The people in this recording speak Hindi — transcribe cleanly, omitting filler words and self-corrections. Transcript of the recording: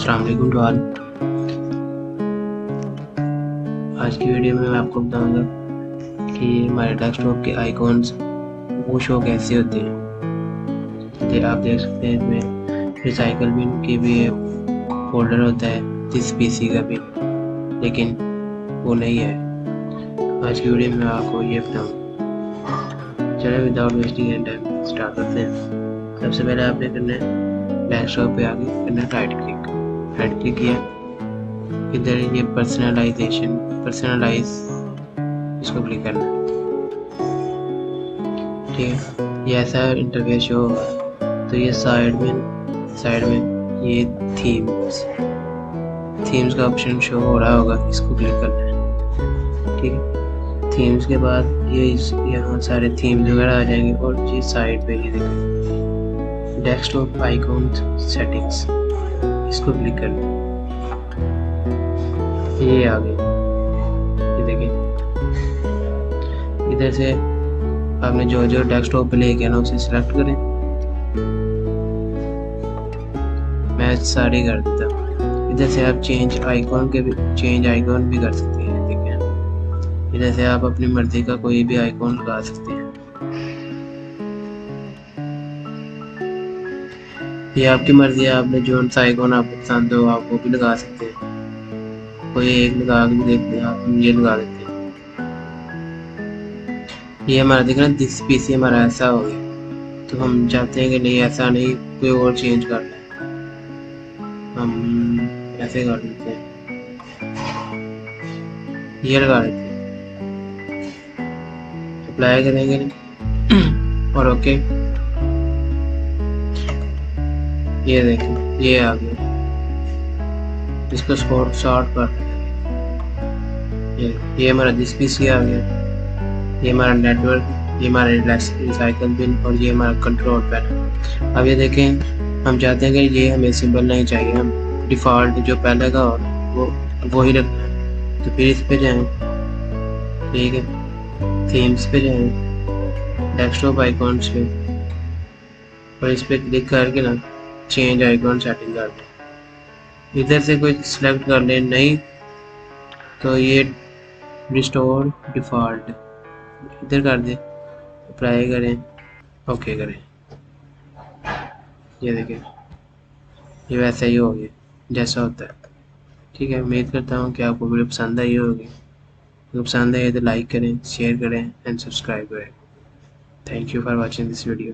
अस्सलाम वालेकुम टू ऑल। आज की वीडियो में मैं आपको बताऊंगा कि हमारे डेस्कटॉप के आइकॉन्स वो शो कैसे होते हैं। आप देख सकते हैं इसमें रिसाइकल बिन के भी फोल्डर होता है, जिस पीसी का भी, लेकिन वो नहीं है। आज की वीडियो में आपको ये बताऊंगा। चलो without wasting any time start करते हैं। सबसे पहले आपने करना है डेस्कटॉप पे आगे करना है राइट क्लिक किया। इधर ये पर्सनलाइज इसको क्लिक करना है। ठीक है, ये ऐसा इंटरफेस शो होगा। तो ये साइड में ये थीम्स का ऑप्शन शो हो रहा होगा, इसको क्लिक करना है। ठीक है, थीम्स के बाद ये यहाँ सारे थीम्स वगैरह आ जाएंगे और ये साइड पे ये देखें डेस्कटॉप आइकॉन सेटिंग्स, इसको क्लिक करना है। ये आ गई, ये देखिए। इधर से आपने जो डेस्कटॉप पे लेके ना उसे सिलेक्ट करें। मैं सारी कर देता हूँ। इधर से आप चेंज आइकॉन भी कर सकते हैं। देखिए, इधर से आप अपनी मर्जी का कोई भी आइकॉन लगा सकते हैं। ये आपकी मर्जी है, आपने जो सा आइकॉन आपको पसंद हो आप वो भी लगा सकते हैं। कोई एक लगा के देखते हैं, हम ये लगा देते हैं। ये हमारा देखना दिस पीसी हमारा ऐसा हो गया, तो हम चाहते हैं कि नहीं, ऐसा नहीं, कोई और चेंज करना है, हम ऐसे कर देते हैं, ये लगा देते हैं, अप्लाई करेंगे और ओके। ये देखें, ये आ गया। इसको शॉर्ट कर, ये हमारा दिस पीसी आ गया। ये हमारा नेटवर्क, ये हमारा रिसाइकल बिन और ये हमारा कंट्रोल पैनल। अब ये देखें, हम चाहते हैं कि ये हमें सिंबल नहीं चाहिए, हम डिफ़ॉल्ट जो पहले का हो वो ही रखना है। तो फिर इस पे जाएं, ठीक है, थीम्स पे जाएं, डेस्कटॉप आइकॉन्स पे, और इस पे क्लिक करके ना चेंज आइकॉन सेटिंग कर दें। इधर से कोई सिलेक्ट कर लें, नहीं तो ये रिस्टोर डिफ़ॉल्ट इधर कर दें, अप्लाई करें, ओके करें। ये देखें, ये वैसा ही हो गया जैसा होता है। ठीक है, उम्मीद करता हूँ कि आपको वीडियो पसंद आई होगी। अगर पसंद आई तो लाइक करें, शेयर करें एंड सब्सक्राइब करें। Thank you for watching this video.